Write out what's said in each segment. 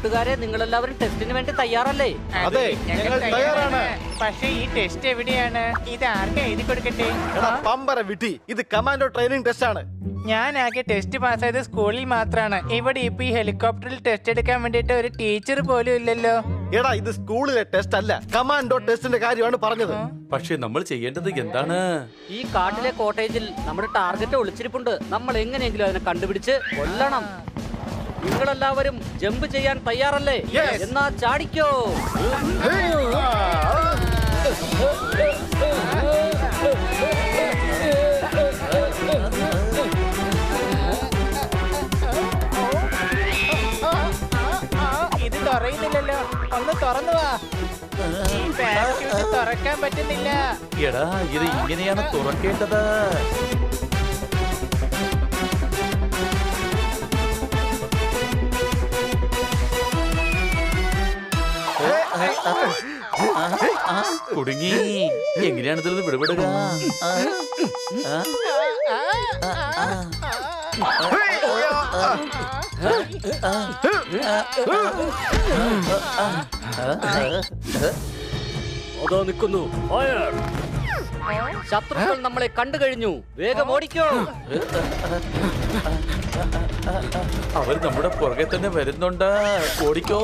കൂട്ടുകാരെ, നിങ്ങളെല്ലാവരും ടെസ്റ്റിന് വേണ്ടി തയ്യാറല്ലേ? അതെ, ഞങ്ങൾ തയ്യാറാണ്. പക്ഷേ ഈ ടെസ്റ്റ് എവിടെയാണ്? ഇത് ആർക്കാ എഴുതി കൊടുക്കട്ടെ? പമ്പര വിട്ടി, ഇത് കമാൻഡോ ട്രെയിനിങ് ടെസ്റ്റ് ആണ്. ഞാൻ ആകെ ടെസ്റ്റ് പാസ്സായത് സ്കൂളിൽ മാത്രമാണ്. ഇവിടെ ഇപ്പൊ ഈ ഹെലികോപ്റ്ററിൽ ടെസ്റ്റ് എടുക്കാൻ വേണ്ടിട്ട് ഒരു ടീച്ചർ പോലും ഇല്ലല്ലോ. എടാ, ഇത് സ്കൂളിലെ ടെസ്റ്റ് അല്ല, കമാൻഡോ ടെസ്റ്റിന്റെ കാര്യമാണ് പറഞ്ഞത്. പക്ഷെ നമ്മൾ ചെയ്യേണ്ടത് എന്താണ്? ഈ കാട്ടിലെ കോട്ടേജിൽ നമ്മുടെ ടാർഗറ്റ് ഒളിച്ചിരിപ്പുണ്ട്. നമ്മൾ എങ്ങനെയെങ്കിലും അതിനെ കണ്ടുപിടിച്ച് കൊല്ലണം. നിങ്ങളെല്ലാവരും ജമ്പ് ചെയ്യാൻ തയ്യാറല്ലേ? എന്നാ ചാടിക്കോ. ഇത് തുറയുന്നില്ലല്ലോ. ഒന്ന് തുറന്നു വാ. ഈ പാരച്യൂട്ട് തുറക്കാൻ പറ്റുന്നില്ല. എടാ, ഇത് ഇങ്ങനെയാണ് തുറക്കേണ്ടത്. കുടുങ്ങി. എങ്ങനെയാണ് ഇതിൽ നിന്ന് വിടുപെടുക? അതോ നിൽക്കുന്നു. ശത്രുക്കൾ നമ്മളെ കണ്ടു കഴിഞ്ഞു. വേഗം ഓടിക്കോ. അവർ നമ്മുടെ പുറകെ തന്നെ വരുന്നുണ്ട്. ഓടിക്കോ.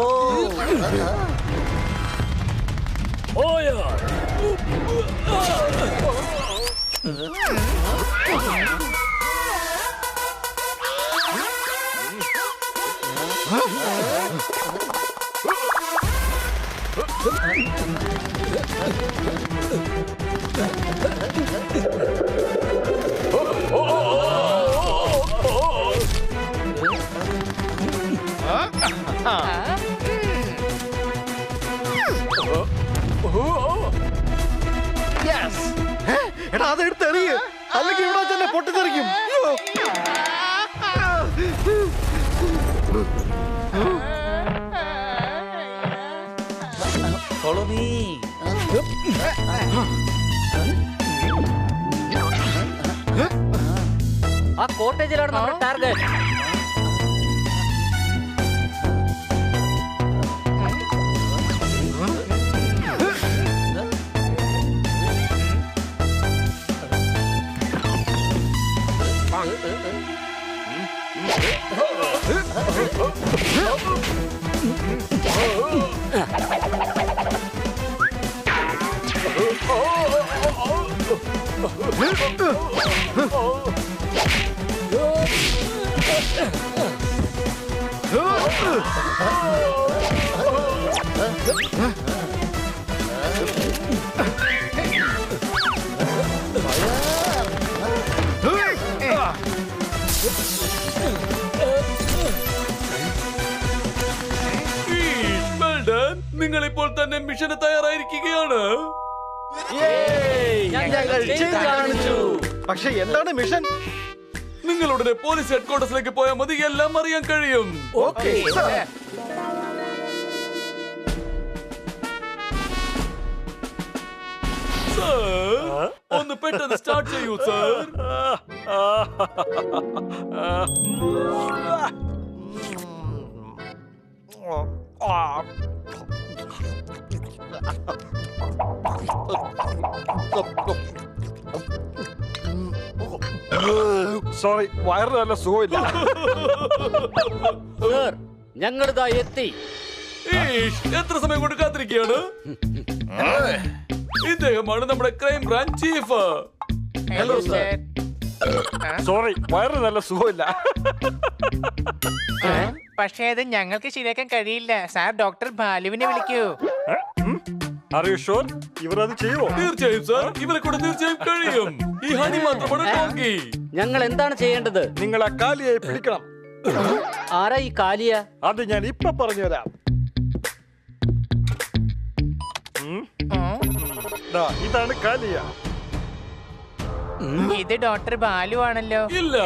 എടാ, അതെടുത്ത് എറിയ, അല്ലെങ്കിൽ ഇവിടെ തന്നെ പൊട്ടിത്തെറിക്കും. Follow me. ആ കോട്ടേജിലാണ് നമ്മുടെ ടാർഗറ്റ്. നിങ്ങൾ ഇപ്പോൾ തന്നെ മിഷന് തയ്യാറായിരിക്കുകയാണ്. പക്ഷെ എന്താണ് മിഷൻ? നിങ്ങളുടെ പോലീസ് ഹെഡ്ക്വാർട്ടേഴ്സിലേക്ക് പോയാൽ മതി, എല്ലാം അറിയാൻ കഴിയും. Okay sir. ഒന്ന് പെട്ടെന്ന് സ്റ്റാർട്ട് ചെയ്യൂ സർ. സോറി, വയറിന് നല്ല സുഖമില്ല. സർ, ഞങ്ങളിതാ എത്തി. എത്ര സമയം കൊണ്ട് കാത്തിരിക്കുകയാണ്? ഇദ്ദേഹമാണ് നമ്മുടെ crime branch chief. Hello sir. Sorry, വയറിന് നല്ല സുഖമില്ല. പക്ഷേ അത് ഞങ്ങൾക്ക് ശരിയാക്കാൻ കഴിയില്ല. സാർ ഡോക്ടർ ബാലുവിനെ വിളിക്കൂ. ഇവർ അത് ചെയ്യുമോ? തീർച്ചയായും സർ, ഇവരെ കൂടെ തീർച്ചയായും കഴിയും. ഈ ഹണി മാത്രമാണ് ടോങ്കി. ഞങ്ങൾ എന്താണ് ചെയ്യേണ്ടത്? നിങ്ങൾ ആ കാലിയെ പിടിക്കണം. ആരാ ഈ കാലിയ? അത് ഞാൻ ഇപ്പൊ പറഞ്ഞുതരാം. ഇതാണ് കാലിയ. ഇത് ഡോക്ടർ ബാലു ആണല്ലോ. ഇല്ല,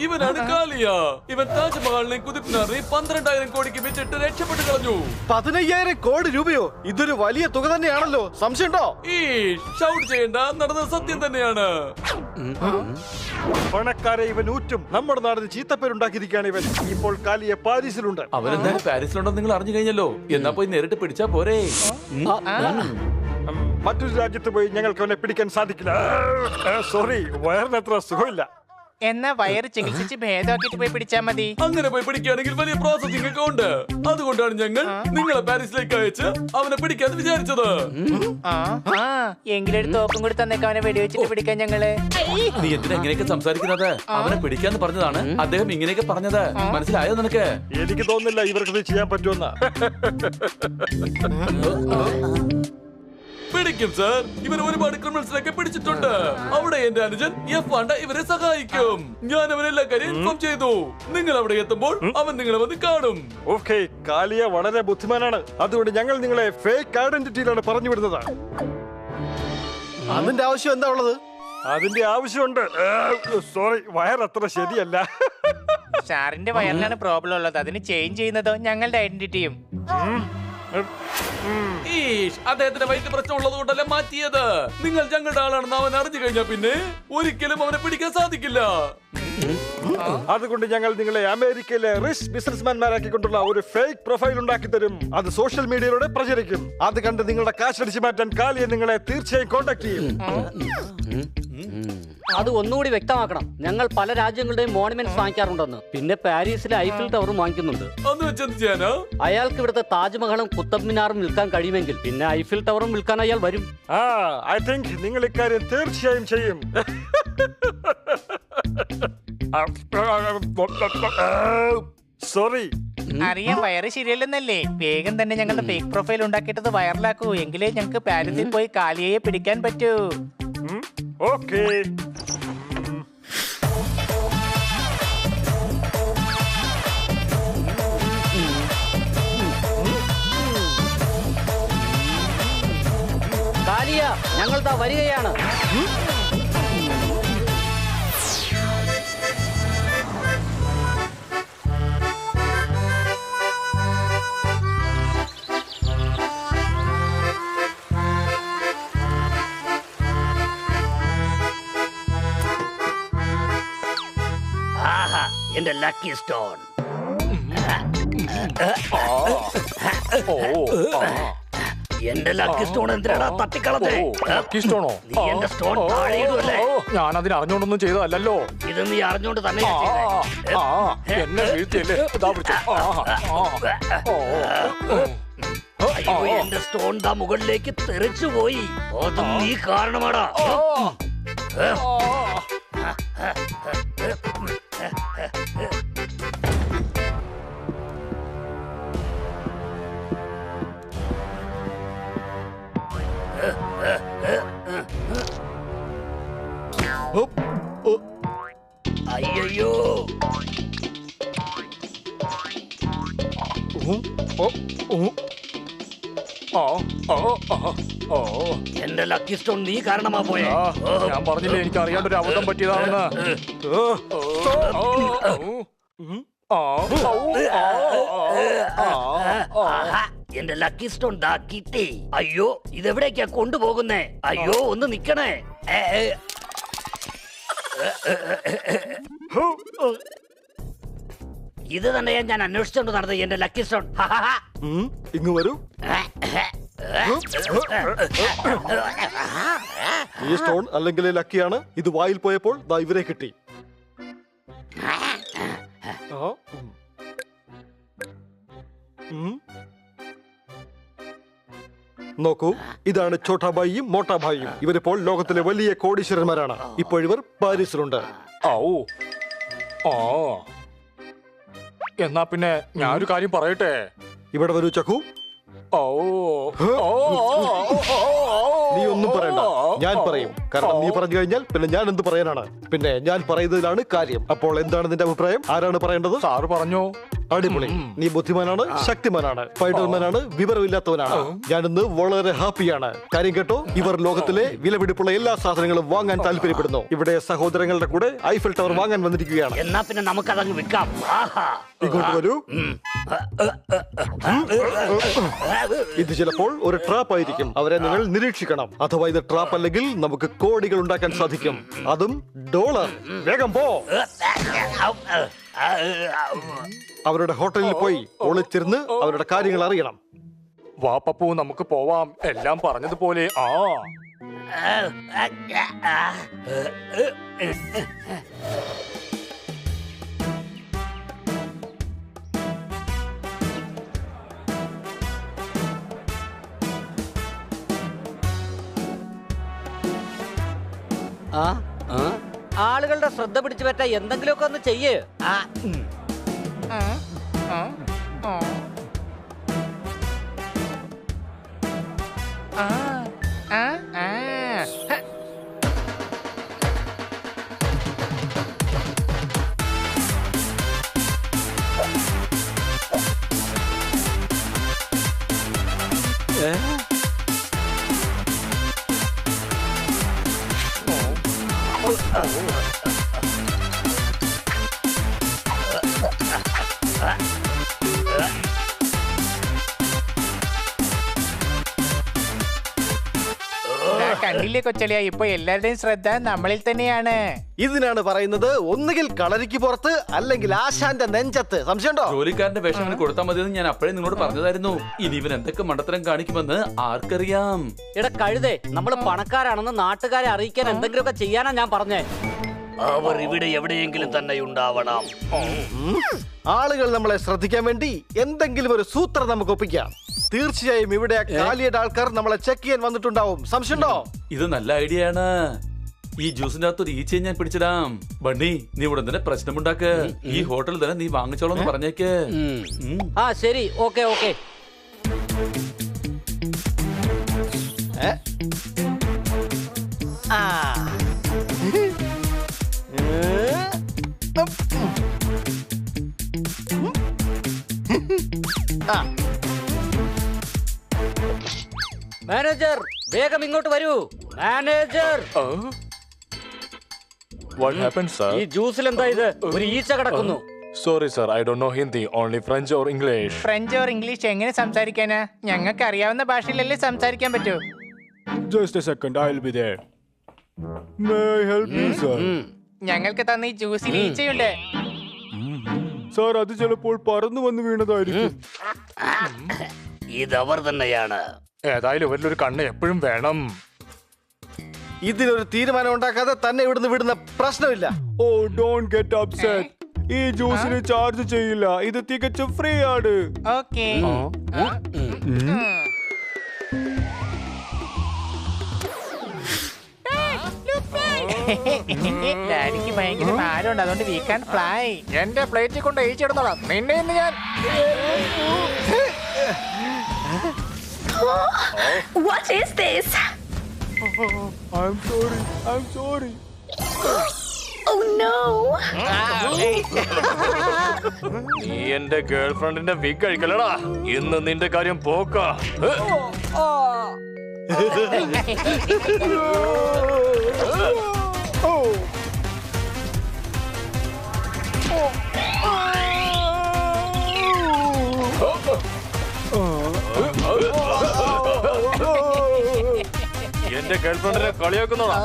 ഇവനാണ് കാലിയ. ഇവൻ താജ്മഹലിനെ കുതിപ്പിനാറി 12,000 കോടിക്ക് വിറ്റിട്ട് രക്ഷപ്പെട്ടു കളഞ്ഞു. 15,000 കോടി രൂപയോ? ഇതൊരു വലിയ തുക തന്നെയാണല്ലോ, സംശയമുണ്ടോ? ഈ ഷൗട്ട് ചെയ്യേണ്ട, നടന്നത് സത്യം തന്നെയാണ്. പണക്കാരെ ഇവൻ ഊറ്റും. നമ്മുടെ നാടിന് ചീത്തപ്പേരുണ്ടാക്കിയിരിക്കുകയാണ് ഇവൻ. ഇപ്പോൾ കാലിയെ പാരീസിലുണ്ട്. അവനെന്തായാലും പാരീസിലുണ്ടെന്ന് നിങ്ങൾ അറിഞ്ഞു കഴിഞ്ഞല്ലോ. എന്നാ പോയി നേരിട്ട് പിടിച്ചാ പോരെ. മറ്റൊരു രാജ്യത്ത് പോയി ഞങ്ങൾക്ക് അവനെ പിടിക്കാൻ സാധിക്കില്ല. സോറി, വയറിന് അത്ര സുഖമില്ല. എന്നാ വയറ് ചികിത്സിച്ച് ഭേദമാക്കിട്ട് പോയി പിടിച്ചാ മതി. അങ്ങനെ പോയി പിടിക്കുകയാണെങ്കിൽ വലിയ പ്രോസസിംഗ് ഒക്കെ ഉണ്ട്. അതുകൊണ്ടാണ് ഞങ്ങൾ നിങ്ങളെ പാരീസിലേക്ക് അയച്ച് അവനെ പിടിക്കാന്ന് വിചാരിച്ചത്. എങ്കിലൊരു തോക്കും കൂടി തന്നേക്ക് അവനെ വെടിവെച്ചിട്ട് പിടിക്കാൻ ഞങ്ങള്. നീ എന്തിനാ ഇങ്ങനെയൊക്കെ സംസാരിക്കുന്നത്? അവനെ പിടിക്കാന്ന് പറഞ്ഞതാണ് അദ്ദേഹം ഇങ്ങനെയൊക്കെ പറഞ്ഞത്. മനസ്സിലായോ നിനക്ക്? എനിക്ക് തോന്നുന്നില്ല ഇവർക്ക് ചെയ്യാൻ പറ്റുമെന്ന. പിടിക്കും സർ. ഇവർ ഒരുപാട് ക്രിമിനൽസിനൊക്കെ പിടിച്ചിട്ടുണ്ട്. അവിടെ എന്റെ അനുജൻ എഫ് ഇവരെ സഹായിക്കും. ഞാൻ അവരെല്ലാ കാര്യം ഇൻഫോം ചെയ്തു. നിങ്ങൾ അവിടെ എത്തുമ്പോൾ അവൻ നിങ്ങളെ വന്ന് കാണും. ഓക്കെ, കാലിയ വളരെ ബുദ്ധിമാനാണ്. അതുകൊണ്ട് ഞങ്ങൾ നിങ്ങളെ ഫേക്ക് ഐഡന്റിറ്റിയിലാണ് പറഞ്ഞു വിടുന്നത്. അതിന്റെ ആവശ്യം എന്താ ഉള്ളത്? അതിന്റെ ആവശ്യമുണ്ട്. സോറി, വയറത്ര ശരിയല്ല. സാറിന്റെ വയറിലാണ് പ്രോബ്ലം ഉള്ളത്. അതിന് ചേഞ്ച് ചെയ്യുന്നതോ ഞങ്ങളുടെ ഐഡന്റിറ്റിയും. അദ്ദേഹത്തിന്റെ വയറ്റ് പ്രശ്നം ഉള്ളത് കൊണ്ടല്ല മാറ്റിയത്. നിങ്ങൾ ഞങ്ങളുടെ ആളാണെന്ന് അവൻ അറിഞ്ഞു കഴിഞ്ഞാൽ പിന്നെ ഒരിക്കലും അവനെ പിടിക്കാൻ സാധിക്കില്ല. അതുകൊണ്ട് ഞങ്ങൾ നിങ്ങളെ അമേരിക്കയിലെ റിച്ച് ബിസിനസ്മാൻമാരാക്കിക്കൊണ്ടുള്ള ഒരു ഫേക്ക് പ്രൊഫൈൽ ഉണ്ടാക്കി തരും. അത് സോഷ്യൽ മീഡിയയിലൂടെ പ്രചരിക്കും. അത് കണ്ട് നിങ്ങളുടെ കാശ് അടിച്ചു മാറ്റാൻ കാലിയെ നിങ്ങളെ തീർച്ചയായും കോൺടാക്ട് ചെയ്യും. അത് ഒന്നുകൂടി വ്യക്തമാക്കണം. ഞങ്ങൾ പല രാജ്യങ്ങളുടെയും മോണമെന്റ്സ് വാങ്ങിക്കാറുണ്ടെന്ന്. പിന്നെ പാരീസിലെ ഐഫിൽ ടവറും വാങ്ങിക്കുന്നുണ്ട്. അയാൾക്ക് ഇവിടുത്തെ താജ്മഹലും കുത്തബ് മിനാറും വിൽക്കാൻ കഴിയുമെങ്കിൽ പിന്നെ ഐഫിൽ ടവറും വിൽക്കാൻ അയാൾ വരും. ഐ തിങ്ക് നിങ്ങൾ ഇക്കാര്യം തീർച്ചയായും ചെയ്യും. സോറി, അറിയാൻ വയറ് ശരിയല്ലെന്നല്ലേ. വേഗം തന്നെ ഞങ്ങളുടെ ഫേക്ക് പ്രൊഫൈൽ ഉണ്ടാക്കിയിട്ടത് വൈറലാക്കൂ. എങ്കിലേ ഞങ്ങൾക്ക് പാരീസിൽ പോയി കാലിയയെ പിടിക്കാൻ പറ്റൂ. ഓക്കേ. കാലിയ, ഞങ്ങൾ ദാ വരികയാണ്. എന്റെ ലക്കി സ്റ്റോൺ. എന്റെ ലക്കി സ്റ്റോൺ എന്തിനാടാ തട്ടിക്കളഞ്ഞേ? ലക്കി സ്റ്റോണോ? നീ എന്റെ സ്റ്റോൺ താഴെയിടുമല്ലേ? ഞാൻ അതിന് അറിഞ്ഞോണ്ടൊന്നും ചെയ്തതല്ലോ. ഇത് നീ അറിഞ്ഞോണ്ട് തന്നെ എന്നെ വീഴ്ത്തിയല്ലേ? എന്റെ സ്റ്റോൺ ദാ മുകളിലേക്ക് തെറിച്ചു പോയി. അതും നീ കാരണമാടാ. അയ്യോ, എന്റെ ലക്കി സ്റ്റോൺ നീ കാരണമാ പോയെ. ഞാൻ പറഞ്ഞില്ലേ എനിക്ക് അറിയാണ്ടൊരു അബദ്ധം പറ്റിയതാണെന്ന്. എന്റെ ലക്കി സ്റ്റോൺ ദാ കിട്ടി. അയ്യോ, ഇതെവിടേക്കാ കൊണ്ടുപോകുന്നേ? അയ്യോ, ഒന്ന് നിക്കണേ. ഇത് തന്നെയാ ഞാൻ അന്വേഷിച്ചോണ്ട് നടന്നത്, എന്റെ ലക്കി സ്റ്റോൺ. ഇങ്ങ് വരൂ. ഈ സ്റ്റോൺ അല്ലെങ്കിൽ ലക്കിയാണ്. ഇത് വായിൽ പോയപ്പോൾ ദാ ഇവരെ കിട്ടി. നോക്കൂ, ഇതാണ് ഛോട്ടാഭായിയും മോട്ടാഭായിയും. ഇവരിപ്പോൾ ലോകത്തിലെ വലിയ കോടീശ്വരന്മാരാണ്. ഇപ്പോൾ ഇവർ പാരീസിലുണ്ട്. എന്നാ പിന്നെ ഞാനൊരു കാര്യം പറയട്ടെ. ഇവിടെ വരൂ ചക്കു. നീ ഒന്നും പറയണ്ട, ഞാൻ പറയും. കാരണം നീ പറഞ്ഞു കഴിഞ്ഞാൽ പിന്നെ ഞാൻ എന്ത് പറയാനാണ്? പിന്നെ ഞാൻ പറയുന്നതിലാണ് കാര്യം. അപ്പോൾ എന്താണ് നിന്റെ അഭിപ്രായം? ആരാണ് പറയേണ്ടത്? സാറ് പറഞ്ഞോ. അടിപൊളി. നീ ബുദ്ധിമാനാണ്, ശക്തിമാനാണ്, ഫൈറ്റർമാനാണ്, വിവരമില്ലാത്തവനാണ്. ഞാനിന്ന് വളരെ ഹാപ്പിയാണ്. കാര്യം കേട്ടോ, ഇവർ ലോകത്തിലെ വിലപിടിപ്പുള്ള എല്ലാ സാധനങ്ങളും വാങ്ങാൻ താല്പര്യപ്പെടുന്നു. ഇവിടെ സഹോദരങ്ങളുടെ കൂടെ ഐഫൽ ടവർ വാങ്ങാൻ വന്നിരിക്കുകയാണ്. എന്നാ പിന്നെ നമുക്കതങ്ങ് വിൽക്കാം. ഇങ്ങോട്ട് വരൂ. ഇത് ചിലപ്പോൾ ഒരു ട്രാപ്പ് ആയിരിക്കും. അവരെ നിങ്ങൾ നിരീക്ഷിക്കണം. അഥവാ ഇത് ട്രാപ്പ് അല്ലെങ്കിൽ നമുക്ക് കോടികൾ ഉണ്ടാക്കാൻ സാധിക്കും, അതും ഡോളർ. വേഗം പോ. അവരുടെ ഹോട്ടലിൽ പോയി ഒളിച്ചിരുന്ന് അവരുടെ കാര്യങ്ങൾ അറിയണം. വാ പപ്പു, നമുക്ക് പോവാം. എല്ലാം പറഞ്ഞതുപോലെ. ആളുകളുടെ ശ്രദ്ധ പിടിച്ചു പറ്റാ എന്തെങ്കിലുമൊക്കെ ഒന്ന് ചെയ്യേ. കണ്ടില്ലേ കൊച്ചളിയ, ഇപ്പൊ എല്ലാവരുടെയും ശ്രദ്ധ നമ്മളിൽ തന്നെയാണ്. ഇതിനാണ് പറയുന്നത്, ഒന്നുകിൽ കളരിക്ക് പുറത്ത് അല്ലെങ്കിൽ ആശാന്റെ നെഞ്ചത്ത്. സംശയമുണ്ടോ? ജോലിക്കാരന്റെ വേഷം കൊടുത്താൽ മതിയെന്ന് ഞാൻ അപ്പോഴേ നിങ്ങളോട് പറഞ്ഞതായിരുന്നു. ഇനി ഇവൻ എന്തൊക്കെ മണ്ടത്തരം കാണിക്കുമെന്ന് ആർക്കറിയാം. എടാ കഴുതേ, നമ്മള് പണക്കാരാണെന്ന് നാട്ടുകാരെ അറിയിക്കാൻ എന്തെങ്കിലുമൊക്കെ ചെയ്യാനാ ഞാൻ പറഞ്ഞേ. അവർ ഇവിടെ എവിടെയെങ്കിലും തന്നെ ഉണ്ടാവണം. ആളുകൾ നമ്മളെ ശ്രദ്ധിക്കാൻ വേണ്ടി എന്തെങ്കിലും ഒരു സൂത്രം നമുക്ക് ഒപ്പിക്കാം. തീർച്ചയായും ഇവിടെ കാലിയുടെ ആൾക്കാർ നമ്മളെ ചെക്ക് ചെയ്യാൻ വന്നിട്ടുണ്ടാവും. സംശയമുണ്ടോ? ഇത് നല്ല ഐഡിയ ആണ്. ഈ ജ്യൂസിന്റെ അകത്ത് ഒരു ഈച്ചയെ ഞാൻ പിടിച്ചിടാം. ബണ്ണി, നീ ഇവിടെ തന്നെ പ്രശ്നമുണ്ടാക്ക്. ഈ ഹോട്ടലിൽ തന്നെ നീ വാങ്ങിച്ചോളന്ന് പറഞ്ഞേക്ക്. ആ ശരി, ഓക്കെ ഓക്കെ. മാനേജർ, വേഗം ഇങ്ങോട്ട് വരൂ. Manager, What happened, sir? ഈ ജ്യൂസിൽ എന്താ ഇത്? ഒരു ഈച്ച കിടക്കുന്നു. Sorry, sir. I don't know Hindi. Only French or English. French or English എങ്ങനെ സംസാരിക്കാനാ? ഞങ്ങൾക്ക് അറിയാവുന്ന ഭാഷയിലല്ലേ സംസാരിക്കാൻ പറ്റൂ. Just a second. I'll be there. May I help you, sir? ഞങ്ങൾക്ക് തന്ന ഈ ജ്യൂസിൽ ഈച്ചയുണ്ട്. Sir, അത് ചിലപ്പോൾ പറന്നു വന്ന് വീണതായിരിക്കും. ഇതവർ തന്നെയാണ്. ഏതായാലും ഇവരിലൊരു കണ്ണ് എപ്പോഴും വേണം. ഇതിനൊരു തീരുമാനം ഉണ്ടാക്കാതെ തന്നെ ഇവിടുന്ന് വിടുന്ന പ്രശ്നമില്ല. ഓ, ഡോണ്ട് ഗെറ്റ് അപ്സെറ്റ്. ഈ ജ്യൂസിന് ചാർജ് ചെയ്യില്ല. ഇത് തികച്ചും ഫ്രീ ആണ്. ഓക്കേ. ഡാഡിക്ക് ഭയങ്കര ഭാരമുണ്ട്, അതുകൊണ്ട് വി കാൻ ഫ്ലൈ. എന്റെ പ്ലേറ്റിൽ കൊണ്ട് അയച്ചിടുന്നോളാം. നിന്നെ ഇന്ന് ഞാൻ. What is this? I'm sorry. Oh no! നീ എന്റെ ഗേൾ ഫ്രണ്ടിന്റെ വിഗ് കഴിക്കലടാ. ഇന്ന് നിന്റെ കാര്യം പോക്കാ. എന്റെ ഗേൾ ഫ്രണ്ടിനെ കളിയാക്കുന്നോടാ.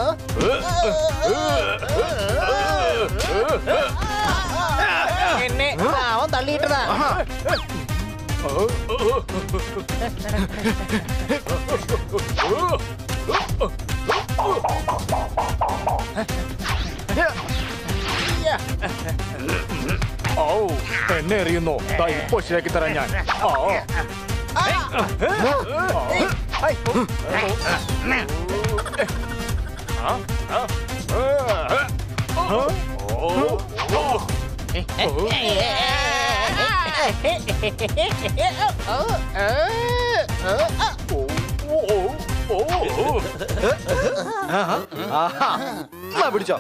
എന്നെ അവൻ തള്ളിയിട്ടതാ. എന്നെ എറിയുന്നോ? ഇപ്പൊ ശരിയാക്കി തരാം ഞാൻ. പിടിച്ചോ.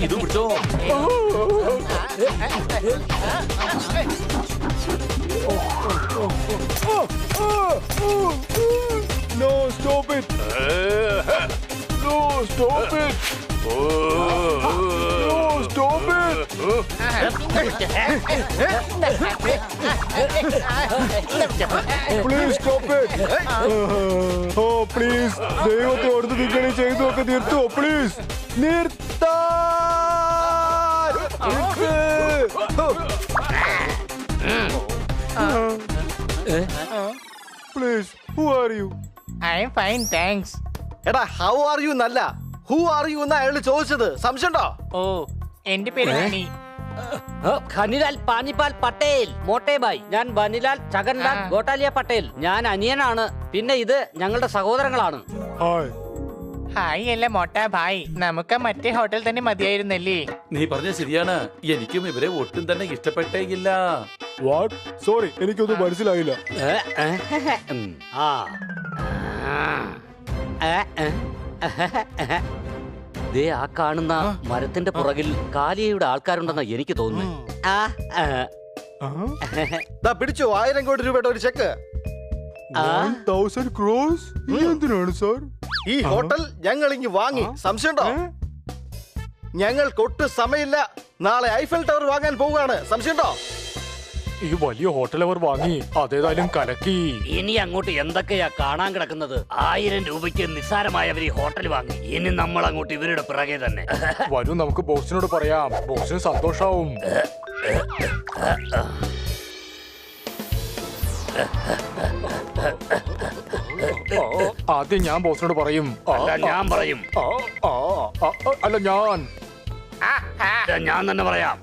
ഇത് പിടിച്ചോ. No, stop it. No, stop it. No, stop it. Please stop it. Oh, please. ദൈവത്തെ ഓർത്ത് നിങ്ങൾ ഈ ചെയ്തൊക്കെ നിർത്തോ please. Please, who are you? I am fine thanks. എടാ ഹൗ ആർ യു എന്നല്ല ഹു ആർ യു എന്നാ അയാൾ ചോദിച്ചത്. സംശയമുണ്ടോ? ഓ എന്റെ പേര് ഹണി. ഖനിലാൽ പാനിപാൽ പട്ടേൽ മോട്ടേബായ്. ഞാൻ ബനിലാൽ ചകൻലാൽ ഗോട്ടാലിയ പട്ടേൽ. ഞാൻ അനിയനാണ്. പിന്നെ ഇത് ഞങ്ങളുടെ സഹോദരങ്ങളാണ്. Hi. ഹായ് അല്ല മോട്ടാ ഭായ്, നമുക്ക് മറ്റേ ഹോട്ടൽ തന്നെ മതിയായിരുന്നല്ലേ? നീ പറഞ്ഞ ശരിയാണ്. എനിക്കും ഇവരെ ഒട്ടും തന്നെ ഇഷ്ടപ്പെട്ടേയില്ല. What? Sorry, എനിക്കൊന്നും മനസ്സിലായില്ല. ആ ദേ ആ കാണുന്ന മരത്തിന്റെ പുറകിൽ കാലിയയുടെ ആൾക്കാരുണ്ടെന്നാ എനിക്ക് തോന്നുന്നു. ദാ പിടിച്ചോ 1000 കോടി രൂപയുടെ ഒരു ചെക്ക്. 1000 crores? എന്തിനാണ് സാർ? ഈ ഹോട്ടൽ ഞങ്ങൾ ഇങ്ങ് വാങ്ങി. സംശയമുണ്ടോ? ഞങ്ങൾക്ക് ഒട്ടും സമയമില്ല. നാളെ ഐഫൽ ടവർ വാങ്ങാൻ പോവുകയാണ്. സംശയമുണ്ടോ? ഈ വലിയ ഹോട്ടൽ അവർ വാങ്ങി, അതേതായാലും കലക്കി. ഇനി അങ്ങോട്ട് എന്തൊക്കെയാ കാണാൻ കിടക്കുന്നത്? 1000 രൂപയ്ക്ക് നിസ്സാരമായവർ ഈ ഹോട്ടൽ വാങ്ങി. ഇനി നമ്മൾ അങ്ങോട്ട് ഇവരുടെ പിറകെ തന്നെ. വരൂ നമുക്ക് ബോസിനോട് പറയാം, ബോസിന് സന്തോഷാവും. ആദ്യം ഞാൻ ബോസിനോട് പറയും. അല്ല ഞാൻ പറയും. അല്ല ഞാൻ ഞാൻ തന്നെ പറയാം.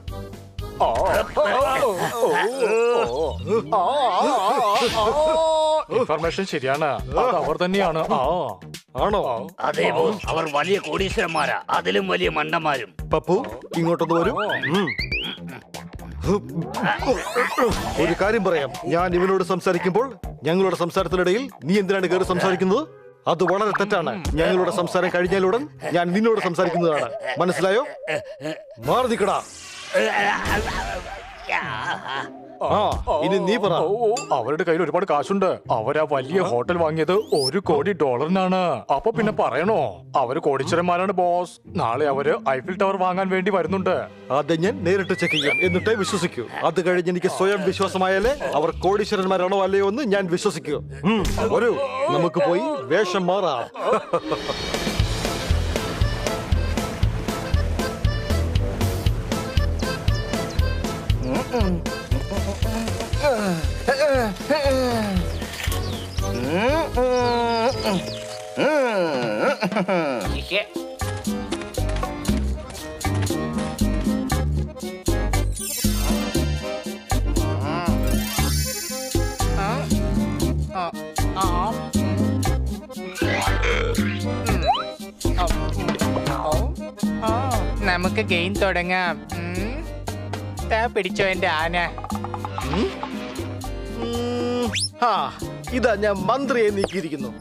ഇൻഫർമേഷൻ ശരിയാണ്, അത് അവർ തന്നെയാണ്. ആണോ? അതേ ബോസ്, അവർ വലിയ കോടീശ്വരന്മാരാ, അതിലും വലിയ മണ്ടന്മാരും. പപ്പു ഇങ്ങോട്ടൊന്ന് വരൂ. ഒരു കാര്യം പറയാം. ഞാൻ ഇവനോട് സംസാരിക്കുമ്പോൾ ഞങ്ങളുടെ സംസാരത്തിനിടയിൽ നീ എന്തിനാണ് കയറി സംസാരിക്കുന്നത്? അത് വളരെ തെറ്റാണ്. ഞങ്ങളുടെ സംസാരം കഴിഞ്ഞാലുടൻ ഞാൻ നിന്നോട് സംസാരിക്കുന്നതാണ്. മനസ്സിലായോ? മാറി നിൽക്കടാ. ഇനി നീ പറ. അവരുടെ കയ്യിൽ ഒരുപാട് കാശുണ്ട്. അവരാ വലിയ ഹോട്ടൽ വാങ്ങിയത് $1 കോടി. അപ്പൊ പിന്നെ പറയണോ? അവര് കോടീശ്വരന്മാരാണ് ബോസ്. നാളെ അവര് ഐഫിൽ ടവർ വാങ്ങാൻ വേണ്ടി വരുന്നുണ്ട്. ആദ്യം ഞാൻ നേരിട്ട് ചെക്ക് ചെയ്യാം, എന്നിട്ടേ വിശ്വസിക്കൂ. അത് കഴിഞ്ഞ് എനിക്ക് സ്വയം വിശ്വാസമായാലേ അവർ കോടീശ്വരന്മാരാണോ അല്ലയോ എന്ന് ഞാൻ വിശ്വസിക്കൂ. വരൂ നമുക്ക് പോയി വേഷം മാറാം. നമുക്ക് ഗെയിം തുടങ്ങാം. പിടിച്ചോ എന്റെ ആന. ഇതാ ഞാൻ മന്ത്രിയെ നീക്കിയിരിക്കുന്നു.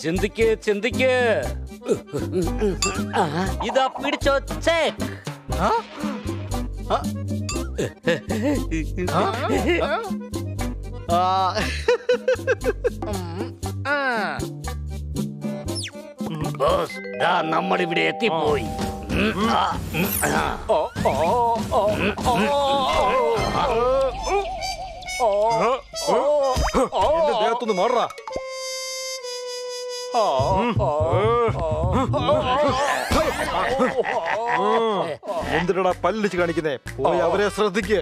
ചിന്തിക്ക് ചിന്തിക്ക്. ഇതാ പിടിച്ചോ ചെക്ക്. ബോസ്, നമ്മൾ ഇവിടെ എത്തിപ്പോയി. എന്റെ ദേഹത്തൊന്ന് മാറാ. എന്തിനാ പല്ലിച്ച് കാണിക്കുന്നേ? പോയി അവരെ ശ്രദ്ധിക്ക്.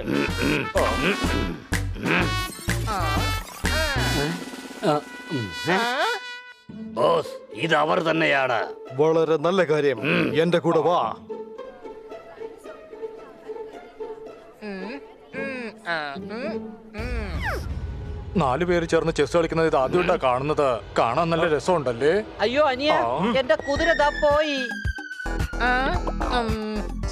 ബോസ് ഇത് അവർ തന്നെയാണ്. വളരെ നല്ല കാര്യം. എന്റെ കൂടെ വാ. നാലു പേര് ചേർന്ന് ചെസ് കളിക്കുന്നത് ഇത് ആദ്യമായിട്ടാ കാണുന്നത്. കാണാൻ നല്ല രസമുണ്ടല്ലേ? അയ്യോ അനിയ, എന്റെ കുതിര ദാ പോയി.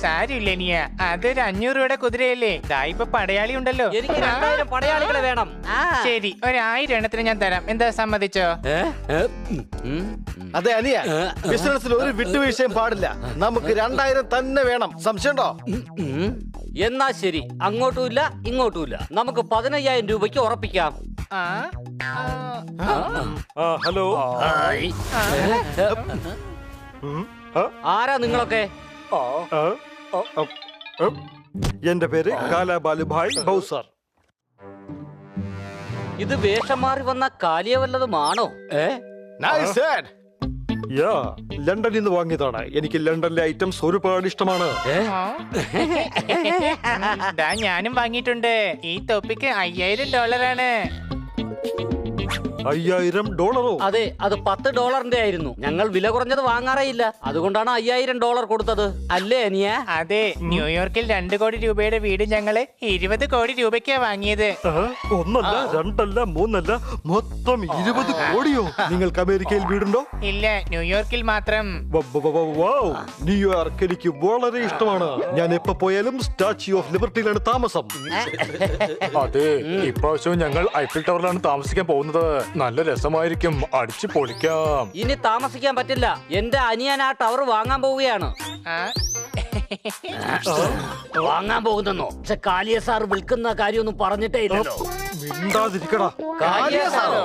സാരില്ല നീയ, അതൊരു 500 രൂപയുടെ കുതിരയല്ലേ? ദാ ഇപ്പൊ പടയാളി ഉണ്ടല്ലോ. എനിക്ക് 2000 പടയാളികളെ വേണം. ശരി, 1000 എണ്ണത്തിന് ഞാൻ തരാം. എന്താ, സമ്മതിച്ചോ? അതെ അനിയ, ബിസിനസ്സിൽ ഒരു വിട്ടുവീഴ്ചയും പാടില്ല. നമുക്ക് 2000 തന്നെ വേണം. സംശയമുണ്ടോ? എന്നാ ശരി, അങ്ങോട്ടുമില്ല ഇങ്ങോട്ടുമില്ല. നമുക്ക് 15000 രൂപയ്ക്ക് ഉറപ്പിക്കാം. ഹലോ. ആരാ നിങ്ങളൊക്കെ? എന്റെ പേര് കാലാബാലുഭായ് ബൗസർ. ഇത് വേഷം മാറി വന്ന കാലിയ വല്ലതുമാണോ? യാ, ലണ്ടനിൽ നിന്ന് വാങ്ങിയതാണ്. എനിക്ക് ലണ്ടനിലെ ഐറ്റംസ് ഒരുപാട് ഇഷ്ടമാണ്. ദാ ഞാനും വാങ്ങിയിട്ടുണ്ട്. ഈ തൊപ്പിക്ക് $5000 $5000? അതെ, അത് $10 ആയിരുന്നു. ഞങ്ങൾ വില കുറഞ്ഞത് വാങ്ങാറേ ഇല്ല. അതുകൊണ്ടാണ് $5000 കൊടുത്തത്. അല്ലേ അനിയ? അതെ, ന്യൂയോർക്കിൽ 2 കോടി രൂപയുടെ വീട് ഞങ്ങള് 20 കോടി രൂപയ്ക്കാ വാങ്ങിയത്. ഒന്നല്ല, രണ്ടല്ല, മൂന്നല്ല, മൊത്തം 20 കോടിയോ? നിങ്ങൾക്ക് അമേരിക്കയിൽ വീടുണ്ടോ? ഇല്ല, ന്യൂയോർക്കിൽ മാത്രം. ന്യൂയോർക്ക് എനിക്ക് വളരെ ഇഷ്ടമാണ്. ഞാൻ എപ്പോ പോയാലും സ്റ്റാച്യു ഓഫ് ലിബർട്ടിയിലാണ് താമസം. അതെ, ഇപ്രാവശ്യവും ഞങ്ങൾ ഐഫിൽ ടവറിലാണ് താമസിക്കാൻ പോകുന്നത്. നല്ല രസമായിരിക്കും, അടിച്ചു പൊളിക്കാം. ഇനി താമസിക്കാൻ പറ്റില്ല. എന്റെ അനിയൻ ആ ടവർ വാങ്ങാൻ പോവുകയാണ്. ആ, വാങ്ങാൻ പോകുന്നെന്നോ? പക്ഷെ കാലിയ സാർ വിൽക്കുന്ന കാര്യമൊന്നും പറഞ്ഞിട്ടേ ഇല്ലല്ലോ. മിണ്ടാതിരിക്കടാ. കാലിയ സാറോ?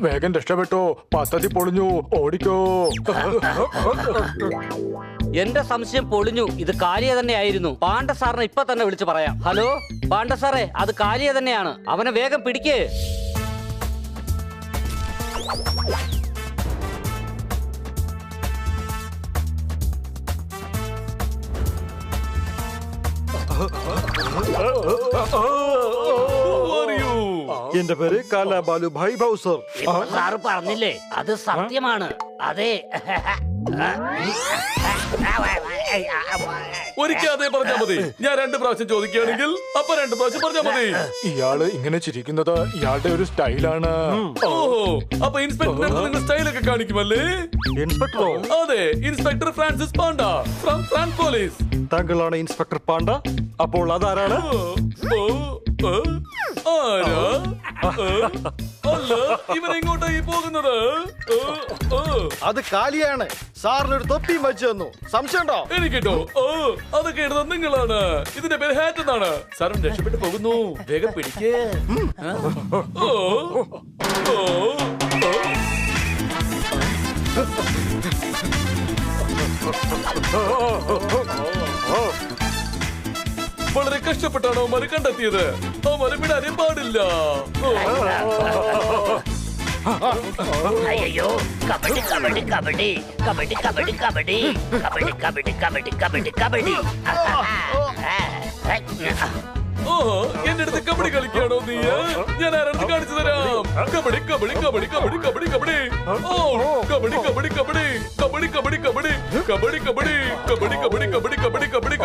വേഗം രക്ഷപ്പെട്ടോ, പദ്ധതി പൊളിഞ്ഞു, ഓടിക്കോ. എന്റെ സംശയം പൊളിഞ്ഞു. ഇത് കാലിയ തന്നെ ആയിരുന്നു. പാണ്ഡ സാറിനെ ഇപ്പൊ തന്നെ വിളിച്ചു പറയാം. ഹലോ പാണ്ഡ സാറേ, അത് കാലിയ തന്നെയാണ്. അവനെ വേഗം പിടിക്കേ. എന്റെ പേര് കാലാബാലുഭായ് ബൗസർ. സാറ് പറഞ്ഞില്ലേ, അത് സത്യമാണ്. അതെ, ഒരിക്കൽ അതേ പറഞ്ഞാ മതി. ഞാൻ 2 പ്രാവശ്യം ചോദിക്കുകയാണെങ്കിൽ അപ്പൊ 2 പ്രാവശ്യം പറഞ്ഞാ മതി. ഇയാള് ഇങ്ങനെ ചിരിക്കുന്നത് ഇയാളുടെ ഒരു സ്റ്റൈലാണ്. ഓഹോ, അപ്പൊ ഇൻസ്പെക്ടർ നിങ്ങൾ സ്റ്റൈലൊക്കെ കാണിക്കുമല്ലേ? ഇൻസ്പെക്ടറോ? അതെ, inspector Francis Panda from France police. താങ്കളാണ് ഇൻസ്പെക്ടർ പാണ്ഡ? അപ്പോൾ അതാരാണ്? ആരാ? അല്ല, ഇവനെങ്ങോട്ടായി പോകുന്നത്? അത് കാലിയാണ്. സാറിന് ഒരു തൊപ്പിയും വെച്ചു തന്നു. സംശയമുണ്ടോ? എനിക്കിട്ടോ? അതൊക്കെ ഇടുന്നത് നിങ്ങളാണ്. ഇതിന്റെ പേര് ഹാറ്റ് എന്നാണ്. സാറും രക്ഷപ്പെട്ടു പോകുന്നു. വേഗം പിടിക്കേ. വളരെ കഷ്ടപ്പെട്ടാണ് അവന്മാര് കണ്ടെത്തിയത്. അവന്മാരെ വിടാനേ പാടില്ല. അയ്യോ, കബഡി കബഡി കബഡി കബഡി കബഡി കബഡി കബഡി കബഡി കബഡി കബഡി കബഡി. എന്റെ അടുത്ത് കബഡി കളിക്കാണോ നീ? ഞാൻ ആരടുത്ത് കാണിച്ചു തരാം. കബഡി കബഡി കബഡി കബഡി കബഡി കബഡി. ഓ, കബഡി കബഡി കബഡി കബഡി കബഡി കബഡി കബഡി കബഡി കബഡി കബഡി കബഡി കബഡി കബഡി കബഡി കബഡി കബഡി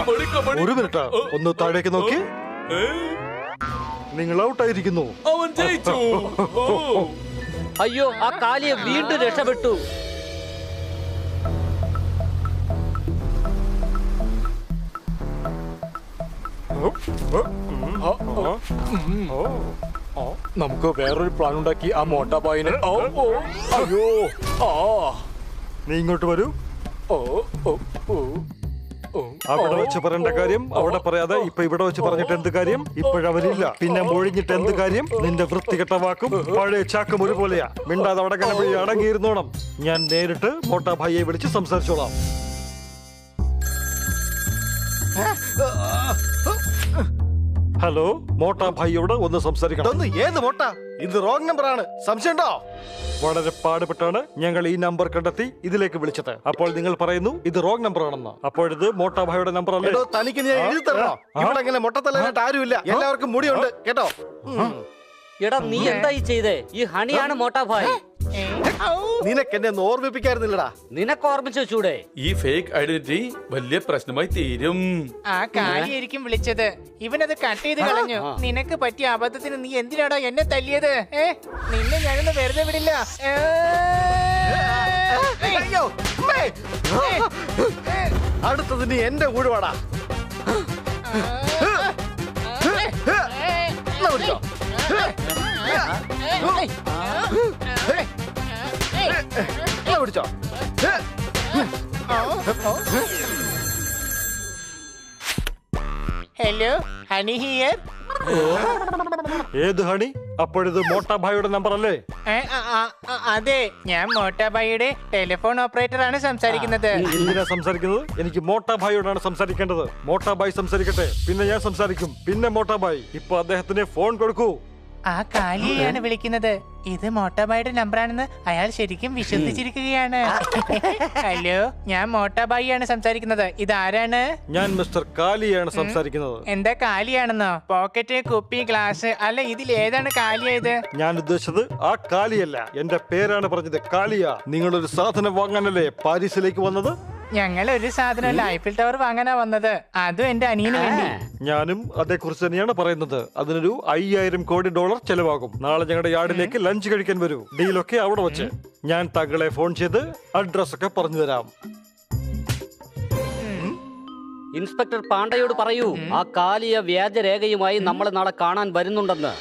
കബഡി കബഡി. ഒരു മിനിറ്റ്, ഒന്ന് താഴേക്ക് നോക്കി. നിങ്ങൾ ഔട്ടായിരിക്കുന്നു. അവൻ ജയിച്ചു. അയ്യോ, ആ കാലിയെ വീണ്ടും രക്ഷപ്പെട്ടു. നമുക്ക് വേറൊരു പ്ലാൻ ഉണ്ടാക്കി ആ മോട്ടാബായിനെ. അയ്യോ, നീ ഇങ്ങോട്ട് വരൂ. അവിടെ വെച്ച് പറയേണ്ട കാര്യം അവിടെ പറയാതെ ഇപ്പൊ ഇവിടെ വെച്ച് പറഞ്ഞിട്ട് എന്ത് കാര്യം? ഇപ്പോഴവരില്ല, പിന്നെ മൊഴിഞ്ഞിട്ട് എന്ത് കാര്യം? നിന്റെ വൃത്തികെട്ട വാക്കും പഴയ ചാക്കും ഒരുപോലെയാ. മിണ്ടാതെ അവിടെ കണ്ടപ്പോഴേ അടങ്ങിയിരുന്നോണം. ഞാൻ നേരിട്ട് മോട്ടാ ഭായിയെ വിളിച്ച് സംസാരിച്ചോളാം. ഹലോ, മോട്ടാ ഭായിയോട് ഒന്ന് സംസാരിക്കണം. ഏത് മോട്ട? ഇത് റോങ് നമ്പർ ആണ്. സംശയമുണ്ടോ? വളരെ പാടുപെട്ടാണ് ഞങ്ങൾ ഈ നമ്പർ കണ്ടെത്തി ഇതിലേക്ക് വിളിച്ചത്. അപ്പോൾ നിങ്ങൾ പറയുന്നു ഇത് റോങ് നമ്പർ ആണെന്ന്. അപ്പോഴിത് മോട്ടാ ഭായിയുടെ നമ്പർ അല്ലേ? തനിക്ക് ഞാൻ എഴുതി തരണോ? ഇവിടെ അങ്ങനെ മൊട്ടത്തല്ലാനായിട്ട് ആരുമില്ല. എല്ലാവർക്കും മുടിയുണ്ട് കേട്ടോ. എടാ നീ എന്തായി ചെയ്തേ? ഈ ഹണിയാണ് മോട്ടാ ഭായ്. നിനക്ക് എന്നെ ഒന്ന് ഓർമ്മിപ്പിക്കായിരുന്നില്ലടാ. നിനക്ക് ഓർമ്മിച്ചു വെച്ചൂടെ? ഈ ഫേക്ക് ഐഡന്റിറ്റി വലിയ പ്രശ്നമായി തീരും. ആ കാലിയായിരിക്കും വിളിച്ചത്. ഇവനത് കട്ട് ചെയ്ത് കളഞ്ഞു. നിനക്ക് പറ്റിയ അബദ്ധത്തിന് നീ എന്തിനാടാ എന്നെ തല്ലിയത്? നിന്നെ ഞാനൊന്ന് വെറുതെ വിടില്ല. അയ്യോ, അടുത്തത് നീ എന്റെ ഊഴുവാടാ. പിടിച്ചോ. Hello, honey here. ഏത് ഹണി? അപ്പോഴിത് മോട്ടാഭായിയുടെ നമ്പർ അല്ലേ? അതെ, ഞാൻ മോട്ടാബായിയുടെ ടെലിഫോൺ ഓപ്പറേറ്റർ ആണ് സംസാരിക്കുന്നത്. എന്തിനാ സംസാരിക്കുന്നത്? എനിക്ക് മോട്ടാഭായിയോടാണ് സംസാരിക്കേണ്ടത്. മോട്ടാഭായി സംസാരിക്കട്ടെ, പിന്നെ ഞാൻ സംസാരിക്കും, പിന്നെ മോട്ടാഭായി. ഇപ്പൊ അദ്ദേഹത്തിന് ഫോൺ കൊടുക്കൂ. ആ കാലിയാണ് വിളിക്കുന്നത്. ഇത് മോട്ടാബായിയുടെ നമ്പറാണെന്ന് അയാൾ ശരിക്കും വിശ്വസിച്ചിരിക്കുകയാണ്. ഹലോ, ഞാൻ മോട്ടാബായിയാണ് സംസാരിക്കുന്നത്. ഇതാരാണ്? ഞാൻ മിസ്റ്റർ കാലിയാണ് സംസാരിക്കുന്നത്. എന്താ കാലിയാണെന്നോ? പോക്കറ്റ്, കുപ്പി, ഗ്ലാസ്, അല്ല ഇതിൽ ഏതാണ് കാലിയായത്? ഞാൻ ഉദ്ദേശിച്ചത് ആ കാലിയല്ല, എന്റെ പേരാണ് പറഞ്ഞത്. കാലിയ. നിങ്ങളൊരു സാധനം വാങ്ങാനല്ലേ പാരീസിലേക്ക് വന്നത്? ഞങ്ങൾ ഒരു സാധനമല്ല, ഐഫിൽ ടവർ വാങ്ങാനാ വന്നത്. അതും എന്റെ അനിയന് വേണ്ടി. ഞാനും അതേക്കുറിച്ച് തന്നെയാണ് പറയുന്നത്. അതിനൊരു 5000 കോടി ഡോളർ ചെലവാകും. നാളെ ഞങ്ങളുടെ യാർഡിലേക്ക് ലഞ്ച് കഴിക്കാൻ വരൂ. ഡീലൊക്കെ അവിടെ വെച്ച് ഞാൻ താങ്കളെ ഫോൺ ചെയ്ത് അഡ്രസ് ഒക്കെ പറഞ്ഞു തരാം. ഇൻസ്പെക്ടർ പാണ്ഡയോട് പറയൂ, ആ കാലിയ വ്യാജരേഖയുമായി നമ്മളെ നാളെ കാണാൻ വരുന്നുണ്ടെന്ന്.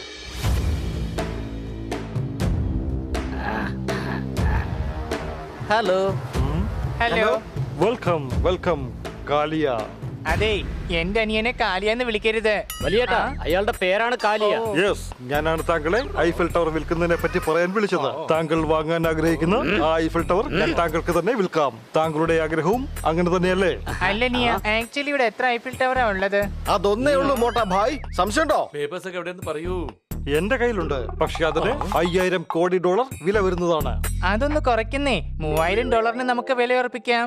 Hello. Hello. Welcome welcome Kalia. അതെ, എന്റെ അനിയനെ കാലിയാന്ന് വിളിക്കരുത്. വലിയേട്ടാ, അയാളുടെ പേരാണ് കാലിയ. യെസ്, ഞാനാണ് താങ്കളെ ഐഫൽ ടവർ വിൽക്കുന്നതിനെ പറ്റി പറയാൻ വിളിച്ചത്. താങ്കൾ വാങ്ങാൻ ആഗ്രഹിക്കുന്ന ആ ഐഫൽ ടവർ ഞാൻ താങ്കൾക്ക് തന്നെ വിൽക്കാം. താങ്കളുടെ ആഗ്രഹവും അങ്ങനെ തന്നെയല്ലേ? അല്ല നിയ, ആക്ച്വലി ഇവിടെ എത്ര ഐഫിൽ ടവറാ ഉള്ളത്? അതൊന്നേ ഉള്ളൂ മോട്ടാഭായ്. സംശയമുണ്ടോ? പേപ്പേഴ്സ് ഒക്കെ എവിടെയെന്ന് പറയൂ. എന്റെ കയ്യിലുണ്ട്, പക്ഷെ അതിന് 5000 കോടി ഡോളർ വില വരുന്നതാണ്. അതൊന്ന് കുറയ്ക്കുന്നേ. $3000 നമുക്ക് വില ഉറപ്പിക്കാം.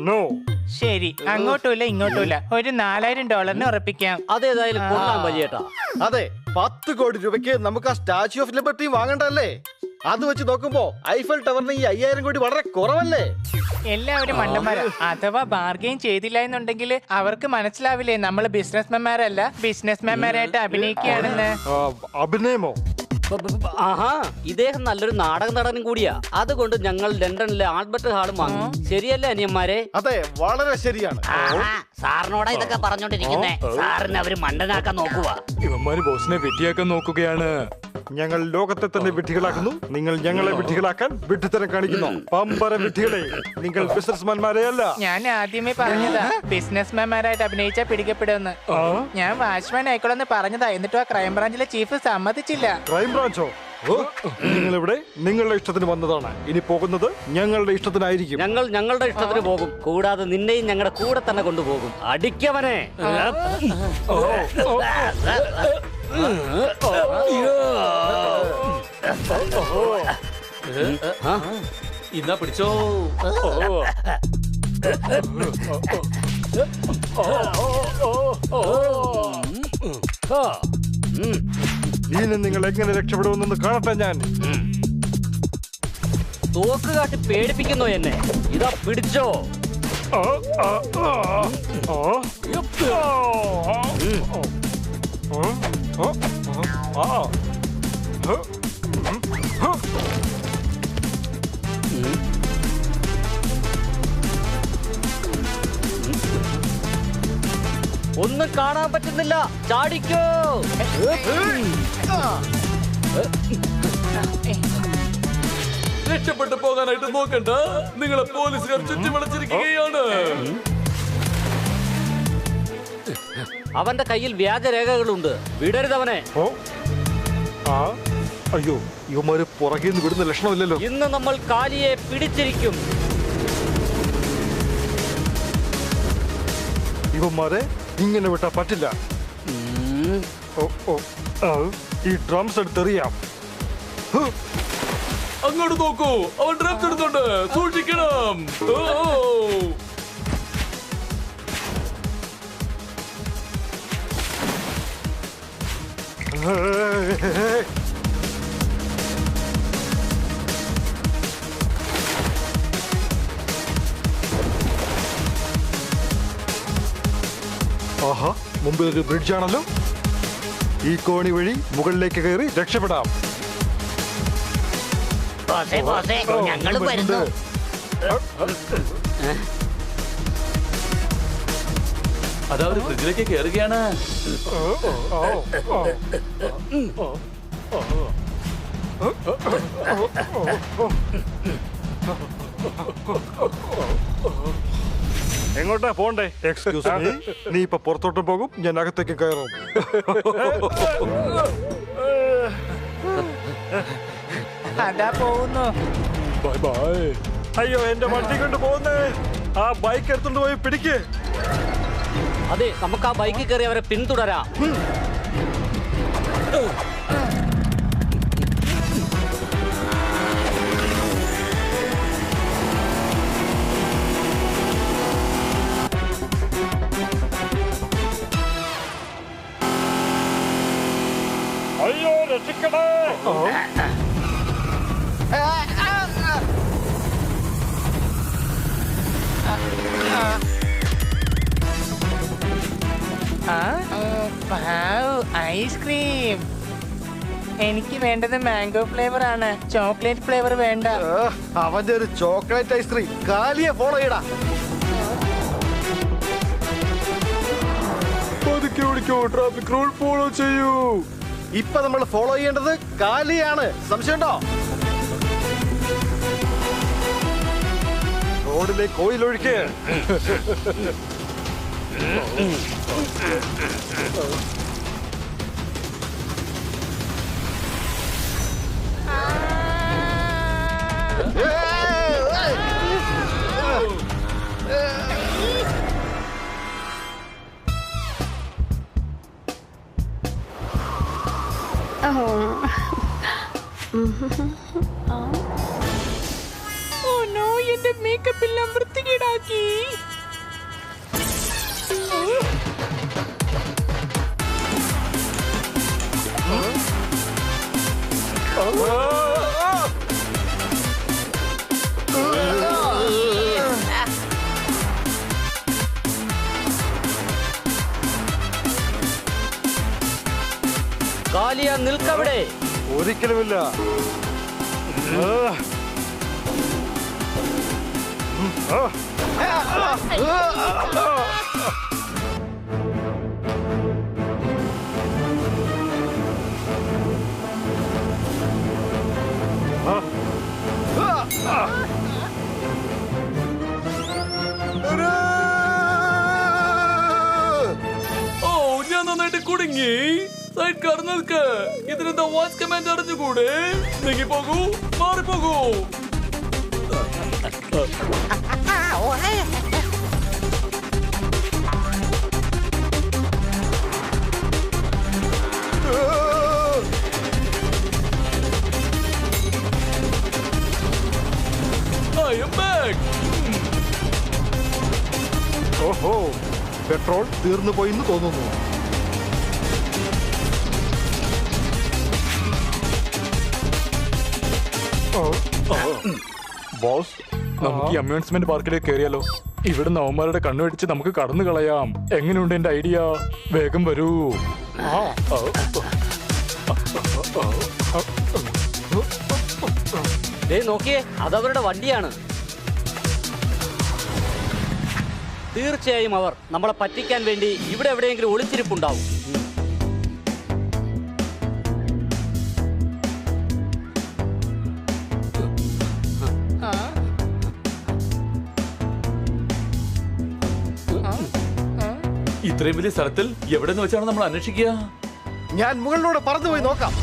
നോ. ശരി, അങ്ങോട്ടുമില്ല ഇങ്ങോട്ടുമില്ല. ഒരു $4000 ഉറപ്പിക്കാം. അതേതായാലും കൊള്ളാം വലിയേട്ടാ. അതെ, 10 കോടി രൂപയ്ക്ക് നമുക്ക് ആ സ്റ്റാച്യു ഓഫ് ലിബർട്ടി വാങ്ങണ്ടല്ലേ? അത് വെച്ച് നോക്കുമ്പോ ഐഫൽ ടവറിന് ഈ 5000 കോടി വളരെ കുറവല്ലേ? എല്ലാവരും മണ്ടന്മാരാ. അഥവാ ബാർഗെയിൻ ചെയ്തില്ല എന്നുണ്ടെങ്കിൽ അവർക്ക് മനസ്സിലാവില്ലേ നമ്മൾ ബിസിനസ്മാൻമാരല്ല, ബിസിനസ്മാൻമാരായിട്ട് അഭിനയിക്കുകയാണെന്ന്. അഭിനയമോ? ആഹാ, ഇദ്ദേഹം നല്ലൊരു നാടക നടനും കൂടിയാ. അതുകൊണ്ട് ഞങ്ങൾ ലണ്ടനിലെ ആൽബർട്ട് ഹാളും വാങ്ങി. ശരിയല്ലേ അനിയന്മാരെ? അതെ, വളരെ ശരിയാണ്. സാറിനോടാ ഇതൊക്കെ പറഞ്ഞോണ്ടിരിക്കുന്നേ. സാറിന് അവര് മണ്ടനാക്കാൻ നോക്കുക. ഇവന്മാര് ബോസിനെ വെട്ടിയാക്കാൻ നോക്കുകയാണ്. ഞങ്ങൾ ലോകത്തെ തന്നെ വിഡ്ഢികളാക്കുന്നു. നിങ്ങൾ ഞങ്ങളെ വിഡ്ഢികളാക്കാൻ വിഡ്ഢിത്തരം കാണിക്കുന്നു. പമ്പര വിഡ്ഢികളെ, നിങ്ങൾ ബിസിനസ്മാൻമാരെ അല്ല. ഞാൻ ആദ്യമേ പറഞ്ഞതാ ബിസിനസ്മാൻമാരായിട്ട് അഭിനയിച്ചാൽ പിടിക്കപ്പെടുമെന്ന്. ഞാൻ വാച്ച്മാൻ ആയിക്കോളെന്ന് പറഞ്ഞതാ. എന്നിട്ടും ആ ക്രൈംബ്രാഞ്ചിലെ ചീഫ് സമ്മതിച്ചില്ല. ക്രൈംബ്രാഞ്ചോ? നിങ്ങൾ ഇവിടെ നിങ്ങളുടെ ഇഷ്ടത്തിന് വന്നതാണ്. ഇനി പോകുന്നത് ഞങ്ങളുടെ ഇഷ്ടത്തിനായിരിക്കും. ഞങ്ങൾ ഞങ്ങളുടെ ഇഷ്ടത്തിന് പോകും. കൂടാതെ നിന്നെയും ഞങ്ങളുടെ കൂടെ തന്നെ കൊണ്ടുപോകും. അടിക്കവനെ. ഇന്നാ പിടിച്ചോ. ഇനി നിങ്ങൾ എങ്ങനെ രക്ഷപ്പെടുമെന്ന് കാണട്ടെ ഞാൻ. തോക്ക് കാട്ടി പേടിപ്പിക്കുന്നോ എന്നെ? ഇതാ പിടിച്ചോ. ഒന്നും കാണാൻ പറ്റുന്നില്ല. ചാടിക്കോ. രക്ഷപ്പെട്ടു പോകാനായിട്ട് നോക്കണ്ട. നിങ്ങളെ പോലീസുകാർ ചുറ്റിവളച്ചിരിക്കുകയാണ്. അവന്റെ കയ്യിൽ വ്യാജരേഖകളുണ്ട്. വിടരുതവനെ. അയ്യോ, ഇവന്മാര് പുറകിൽ നിന്ന് വിടുന്ന ലക്ഷണമില്ലല്ലോ. ഇന്ന് നമ്മൾ കാലിയെ പിടിച്ചിരിക്കും. ഇവന്മാരെ ഇങ്ങനെ വിട്ടാ പറ്റില്ല. ഈ ഡ്രംസ് എടുത്തെറിയാം. അങ്ങോട്ട് നോക്കൂ, അവൻ ഡ്രംസ് എടുത്തോണ്ട്. സൂക്ഷിക്കണം. ആഹാ, മുമ്പിൽ ഒരു ബ്രിഡ്ജ് ആണല്ലോ. ഈ കോണി വഴി മുകളിലേക്ക് കയറി രക്ഷപ്പെടാം. ഞങ്ങൾ വരുന്നു. അതവര് ഫ്രിഡ്ജിലേക്ക് കയറുകയാണ്. എങ്ങോട്ടാ പോണ്ടേ? എക്സ്ക്യൂസ് മീ, നീ ഇപ്പൊ പുറത്തോട്ട് പോകും, ഞാൻ അകത്തേക്ക് കയറും. അതാ പോകുന്നു. Bye bye. അയ്യോ, എന്റെ വണ്ടി കൊണ്ട് പോകുന്നേ. ആ ബൈക്ക് എടുത്തോണ്ട് പോയി പിടിക്ക്. അതെ, നമുക്ക് ആ ബൈക്കിൽ കയറി അവരെ പിന്തുടരാം. അയ്യോ, രക്ഷിക്കണേ. ഐസ്ക്രീം. എനിക്ക് വേണ്ടത് മാംഗോ ഫ്ലേവർ ആണ്, ചോക്ലേറ്റ് ഫ്ലേവർ വേണ്ട. അവന്റെ ഒരു ചോക്ലേറ്റ് ഐസ്ക്രീം. കാലിയെ ഫോളോ ചെയ്യടാ. പതുക്കെ ഓടിക്കോ, ട്രാഫിക് റൂൾ ഫോളോ ചെയ്യൂ. ഇപ്പൊ നമ്മൾ ഫോളോ ചെയ്യേണ്ടത് കാലിയാണ്. സംശയമുണ്ടോ? റോഡിലേക്ക് ഓയിൽ ഒഴിക്ക്. ഓ നോ, എന്റെ മേക്കപ്പ് എല്ലാം വൃത്തികേടാക്കി. കാലിയ, നിൽക്കവിടെ. ഒരിക്കലുമില്ല. ഓ, ഞാൻ നന്നായിട്ട് കുടുങ്ങി. സൈഡ് കാർ നിൽക്ക്. ഇതിനെന്താ വാച്ച് കമാൻഡ് അറിഞ്ഞുകൂടെ? നീങ്ങി പോകൂ, മാറിപ്പോകൂ. I am back. ഓഹോ, പെട്രോൾ തീർന്നു പോയിന്ന് തോന്നുന്നു. ബോസ്, നമുക്ക് ഈ അമ്യൂസ്മെന്റ് പാർക്കിലേക്ക് കയറിയാലോ? ഇവിടെ നവന്മാരുടെ കണ്ണു വെടിച്ച് നമുക്ക് കടന്നു കളയാം. എങ്ങനെയുണ്ട് എന്റെ ഐഡിയ? വേഗം വരൂ. നോക്കിയേ, അതവരുടെ വണ്ടിയാണ്. തീർച്ചയായും അവർ നമ്മളെ പറ്റിക്കാൻ വേണ്ടി ഇവിടെ എവിടെയെങ്കിലും ഒളിച്ചിരിപ്പുണ്ടാവും. ഇത്രയും വലിയ സ്ഥലത്തിൽ എവിടെ നിന്ന് വെച്ചാണ് നമ്മൾ അന്വേഷിക്കുക? ഞാൻ മുകളിലൂടെ പറന്നുപോയി നോക്കാം.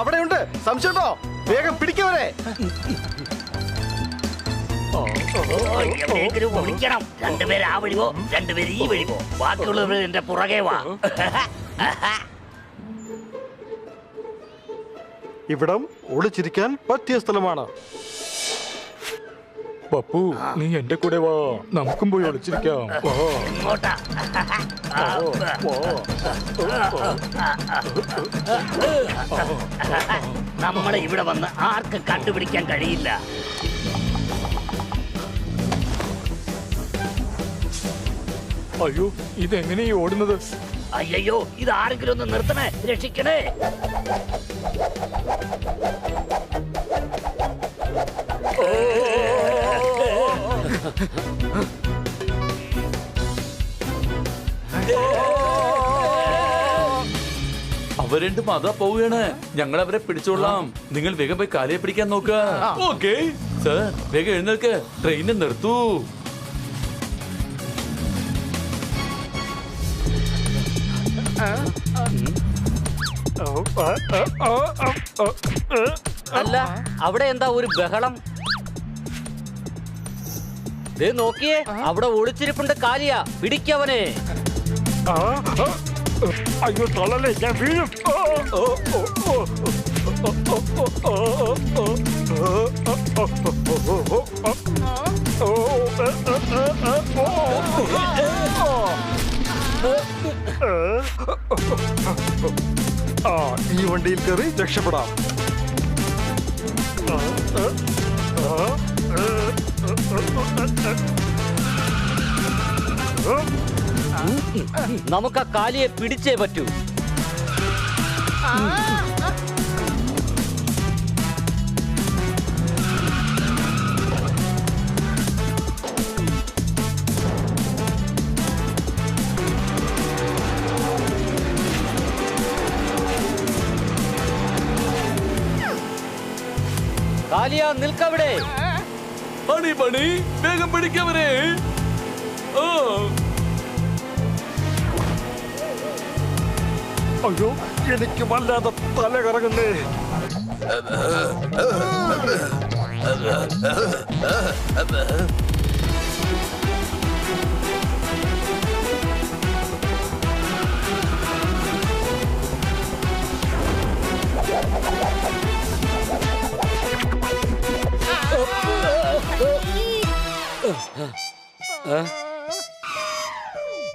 അവിടെയുണ്ട്. സംശയമുണ്ടോ? വേഗം പിടിക്കവരെ. എവിടെയെങ്കിലും ഒളിക്കണം. രണ്ടുപേര് ആ വഴി പോ, രണ്ടുപേര് ഈ വഴി പോ. ബാക്കിയുള്ളവർ എന്റെ പുറകെ വാ. ഇവിടം ഒളിച്ചിരിക്കാൻ പറ്റിയ സ്ഥലമാണ്. പപ്പു നീ എന്റെ കൂടെ വാ, നമുക്കും പോയി ഒളിച്ചിരിക്കാം. വാ. ഇങ്ങോട്ടാ. നമ്മളെ ഇവിടെ വന്ന് ആർക്ക് കണ്ടുപിടിക്കാൻ കഴിയില്ല. അയ്യോ, ഇതെങ്ങനെ ഈ ഓടുന്നത്? അയ്യോ, ഇത് ആരെങ്കിലും ഒന്ന് നിർത്തണേ, രക്ഷിക്കണേ. അവർ രണ്ടും അതാ പോവുകയാണ്. ഞങ്ങൾ അവരെ പിടിച്ചോളാം. നിങ്ങൾ വേഗം പോയി കാലിയെ പിടിക്കാൻ നോക്കുക. ഓക്കെ സർ, വേഗം എഴുന്നേൽക്ക്. ട്രെയിനെ നിർത്തൂ. അല്ല, അവിടെ എന്താ ഒരു ബഹളം? ദേ നോക്കിയേ, അവിടെ ഒളിച്ചിരിപ്പുണ്ട് കാലിയ. പിടിക്കവനെ. അയ്യോ തള്ളല്ലേ, ഞാൻ വീഴും. ഈ വണ്ടിയിൽ കയറി രക്ഷപ്പെടാം. നമുക്ക് ആ കാലിയെ പിടിച്ചേ പറ്റൂ. കാലിയ, നിൽക്കവിടെ. പണി പണി, വേഗം പിടിക്കവരെ. അയ്യോ, എനിക്ക് വല്ലാതെ തല കറങ്ങുന്നേ.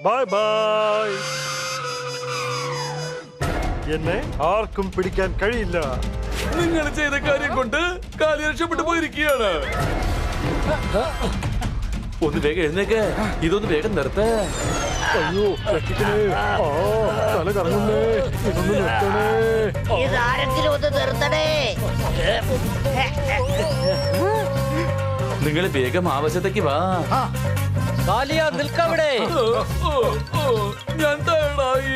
Bye bye. എന്നെ ആർക്കും പിടിക്കാൻ കഴിയില്ല. നിങ്ങൾ ചെയ്ത കാര്യം കൊണ്ട് കാലി രക്ഷപ്പെട്ടു പോയിരിക്കുകയാണ്. ഒന്ന് വേഗം എഴുന്നേക്ക്. ഇതൊന്ന് വേഗം നിർത്തേ. അയ്യോ, രക്ഷിക്കണേ. തല കറങ്ങുന്നേ. ഇതൊന്ന് നിർത്തണേ. ഇതാരെങ്കിലും ഒന്ന് നിർത്തണേ. നിങ്ങൾ വേഗം ആവശ്യത്തേക്ക് വാ. കാലിയ, നിൽക്കവിടെ. ഞാൻ തയ്യാറായി.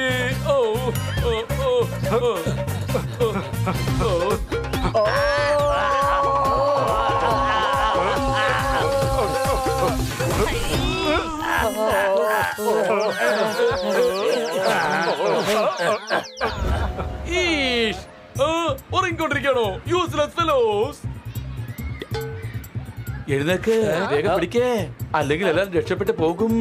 ഉറങ്ങിക്കൊണ്ടിരിക്കണോ യൂസ്ലെസ് ഫെലോസ്? എഴുന്നേക്ക്, വേഗം പിടിക്കേ, അല്ലെങ്കിൽ എല്ലാരും രക്ഷപ്പെട്ടു പോകും.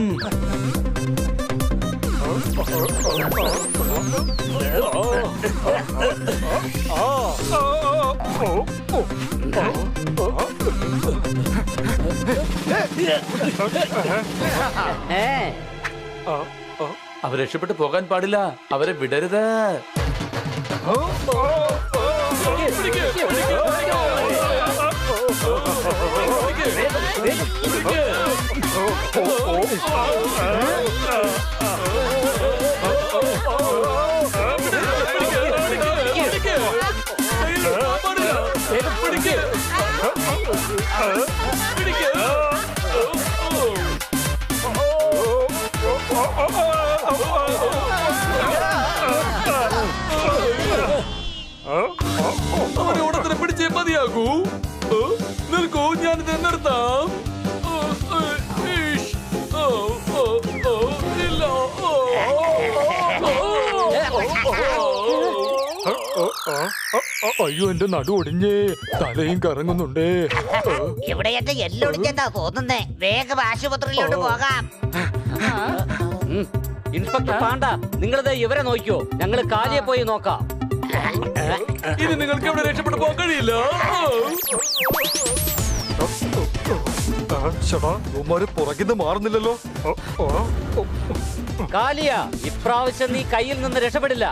അവർ രക്ഷപ്പെട്ടു പോകാൻ പാടില്ല. അവരെ വിടരുത്. അവനെ ഉടനെ പിടിച്ചേ മതിയാകൂ. നിൽക്കൂ, ഞാനിത് നിർത്താം. ഇല്ല. അയ്യോ, എന്റെ നടു ഒടിഞ്ഞേ, തലയും കറങ്ങുന്നുണ്ടേ. ഇവിടെ എന്റെ എല്ലൊടിഞ്ഞെന്നാ തോന്നുന്നേ. വേഗം ആശുപത്രിയിലോട്ട് പോകാം. ഇൻസ്പെക്ടർ പാണ്ട, നിങ്ങളിത് ഇവരെ നോക്കിയോ, ഞങ്ങള് കാലിയെ പോയി നോക്കാം. ഇനി നിങ്ങൾക്ക് എവിടെ രക്ഷപ്പെട്ടു പോകാൻ കഴിയില്ല. പുറകിന്ന് മാറുന്നില്ലല്ലോ. കാലിയ, ഇപ്രാവശ്യം നീ കയ്യിൽ നിന്ന് രക്ഷപ്പെടില്ല.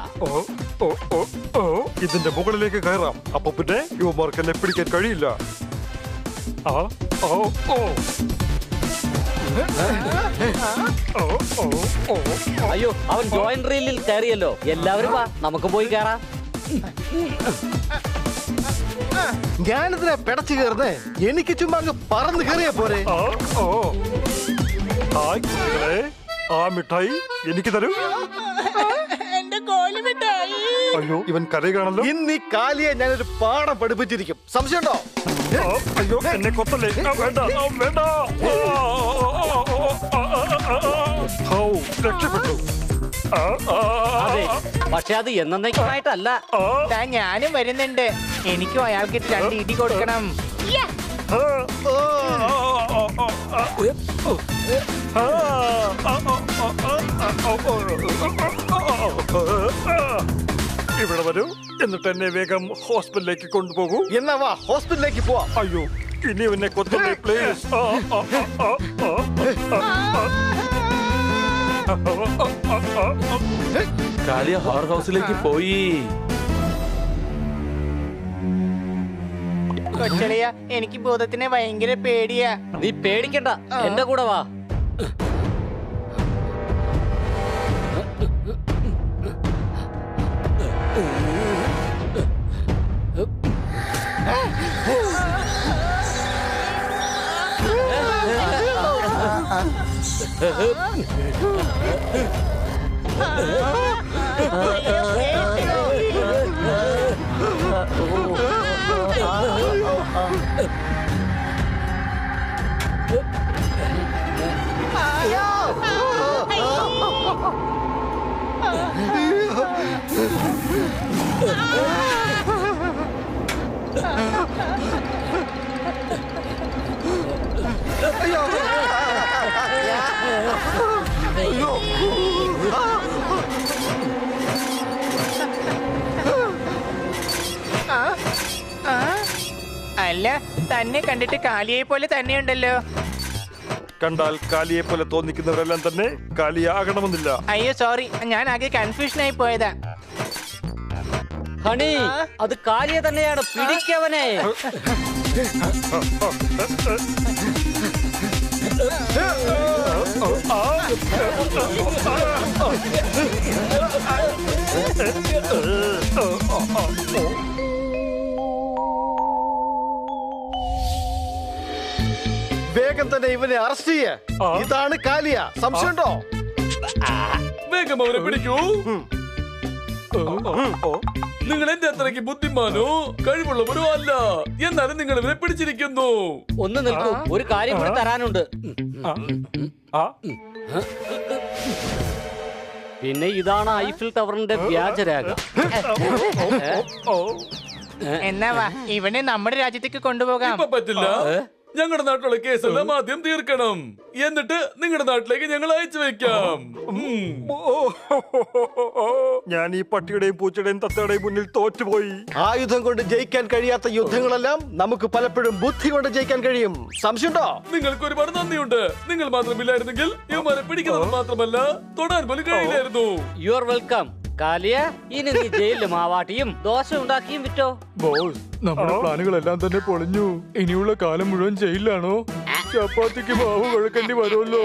ഇതിന്റെ മുകളിലേക്ക് കയറാം. അപ്പൊ പിന്നെ യുവമാർക്ക് എന്നെ പിടിക്കാൻ കഴിയില്ല. അയ്യോ, അവൻ ജോയിന്റ് റീലിൽ കയറിയല്ലോ. എല്ലാവരും വാ, നമുക്ക് പോയി കയറാം. ഞാനിതിനെ പിടച്ചു കയറുന്നേ, എനിക്ക് ചുമ്മാ അങ്ങ് പറന്ന് കയറിയാ പോരെ. ഹായ് കുട്ടികളെ, ആ മിഠായി എനിക്ക് തരൂ. എന്റെ കോലി മിഠായി. അയ്യോ, ഇവൻ കരയുകയാണല്ലോ. ഇന്ന് ഈ കാലിയെ ഞാനൊരു പാഠം പഠിപ്പിച്ചിരിക്കും. സംശയമുണ്ടോ? അയ്യോ, എന്നെ കൊത്തല്ലേ. വേണ്ട, വേണ്ട. രക്ഷപ്പെട്ടു. അതെ, പക്ഷെ അത് എന്നേക്കുമായിട്ടല്ല. ഞാനും വരുന്നുണ്ട്. എനിക്കും അയാൾക്ക് 2 ഇടി കൊടുക്കണം. ഇവിടെ വരൂ, എന്നിട്ട് എന്നെ വേഗം ഹോസ്പിറ്റലിലേക്ക് കൊണ്ടുപോകൂ. എന്നാ വാ, ഹോസ്പിറ്റലിലേക്ക് പോവാം. അയ്യോ, ഇനി എന്നെ കൊത്തല്ലേ പ്ലീസ്. കാലിയ ഹോർ ഹൗസിലേക്ക് പോയി. കൊച്ചളിയ, എനിക്ക് ഭൂതത്തിനെ ഭയങ്കര പേടിയാ. നീ പേടിക്കണ്ട, എന്റെ കൂടെ വാ. അല്ല, തന്നെ കണ്ടിട്ട് കാലിയെ പോലെ തന്നെയുണ്ടല്ലോ. കണ്ടാൽ കാലിയെ പോലെ തോന്നിക്കുന്നവരെല്ലാം തന്നെ കാലിയാകണമെന്നില്ല. അയ്യോ സോറി, ഞാൻ ആകെ കൺഫ്യൂഷൻ ആയി പോയതാ. ഹണി, അത് കാലിയ തന്നെയാണ്. പിടിക്കവനെ. വേഗം തന്നെ ഇവനെ അറസ്റ്റ് ചെയ്യ. ഇതാണ് കാലിയ. സംശയമുണ്ടോ? വേഗം അവരെ പിടിക്കൂ. നിങ്ങൾ എന്റെ അത്രയ്ക്ക് ബുദ്ധിമാനോ കഴിവുള്ളവരോ അല്ല. എന്നാലും നിങ്ങൾ ഇവരെ പിടിച്ചിരിക്കുന്നു. ഒന്ന് നിൽക്കൂ, ഒരു കാര്യം കൂടി തരാനുണ്ട്. പിന്നെ ഇതാണ് ഐഫിൽ ടവറിന്റെ വ്യാജരേഖ. എന്നാ വാ, ഇവനെ നമ്മുടെ രാജ്യത്തേക്ക് കൊണ്ടുപോകാം. ഇപ്പൊ പറ്റില്ല. ഞങ്ങളുടെ നാട്ടിലുള്ള കേസെല്ലാം ആദ്യം തീർക്കണം. എന്നിട്ട് നിങ്ങളുടെ നാട്ടിലേക്ക് ഞങ്ങൾ അയച്ചു വെക്കാം. ഞാൻ ഈ പട്ടിയുടെയും പൂച്ചയുടെയും തത്തയുടെയും മുന്നിൽ തോറ്റുപോയി. ആയുധം കൊണ്ട് ജയിക്കാൻ കഴിയാത്ത യുദ്ധങ്ങളെല്ലാം നമുക്ക് പലപ്പോഴും ബുദ്ധി കൊണ്ട് ജയിക്കാൻ കഴിയും. സംശയമുണ്ടോ? നിങ്ങൾക്ക് ഒരുപാട് നന്ദിയുണ്ട്. നിങ്ങൾ മാത്രമില്ലായിരുന്നെങ്കിൽ ഇവന്മാരെ പിടിക്കുന്നത് മാത്രമല്ല തൊടാൻ പോലും കഴിയില്ലായിരുന്നു. You are welcome. കാലിയ, ഇനി നീ ജയിലിൽ മാവാട്ടിയും ദോശ ഉണ്ടാക്കിയും വിറ്റോ. ബോസ്, നമ്മുടെ പ്ലാനുകളെല്ലാം തന്നെ പൊളിഞ്ഞു. ഇനിയുള്ള കാലം മുഴുവൻ ജയിലിലാണോ? ചപ്പാത്തിക്ക് മാവ് കുഴക്കേണ്ടി വരുമല്ലോ.